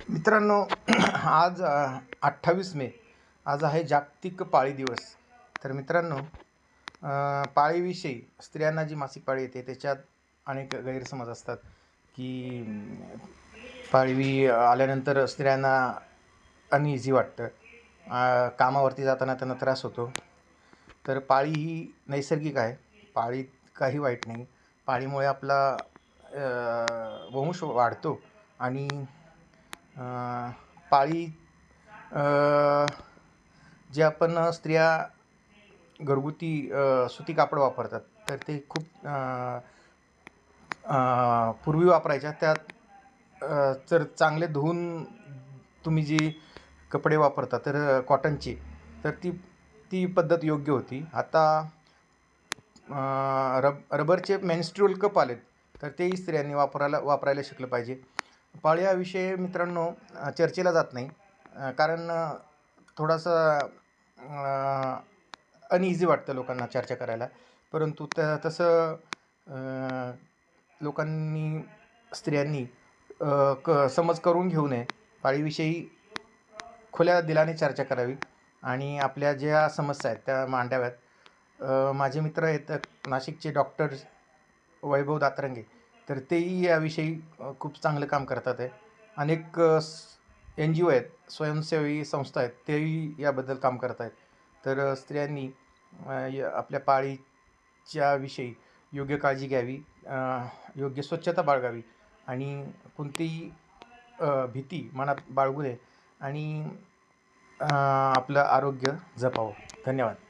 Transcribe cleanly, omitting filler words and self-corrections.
मित्रांनो, आज 28 मे आज आहे जागतिक पाळी दिवस. तर मित्रांनो, पाळीविषयी स्त्रियांना जी मासिक पाळी येते त्याच्यात अनेक गैरसमज असतात की पाळी आल्यानंतर स्त्रियांना अनइझी वाटतं, कामावरती जाताना त्यांना त्रास होतो. तर पाळी ही नैसर्गिक आहे, पाळीत काही वाईट नाही. पाळीमुळे आपला वंश वाढतो आणि पाळी जे आपण स्त्रिया घरगुती सुती कापड वापरतात, तर ते खूप पूर्वी वापरायच्या. त्यात जर चांगले धुवून तुम्ही जी कपडे वापरता तर कॉटनची, तर ती ती पद्धत योग्य होती. आता रबरचे मेन्स्ट्रुअल कप आलेत, तर तेही स्त्रियांनी वापरायला शिकलं पाहिजे. पाळी हा विषय मित्रांनो चर्चेला जात नाही, कारण थोडासा अनइझी वाटतं लोकांना चर्चा करायला. परंतु तसं लोकांनी, स्त्रियांनी समज करून घेऊ नये. पाळीविषयी खुल्या दिलाने चर्चा करावी आणि आपल्या ज्या समस्या आहेत त्या मांडाव्यात. माझे मित्र आहेत नाशिकचे डॉक्टर वैभव दातरंगे, तर तेही याविषयी खूप चांगलं काम करतात आहे. अनेक NGO आहेत, स्वयंसेवी संस्था आहेत, तेही याबद्दल काम करत आहेत. तर स्त्रियांनी आपल्या पाळीच्या विषयी योग्य काळजी घ्यावी, योग्य स्वच्छता बाळगावी आणि कोणतीही भीती मनात बाळगू नये आणि आपलं आरोग्य जपावं. धन्यवाद.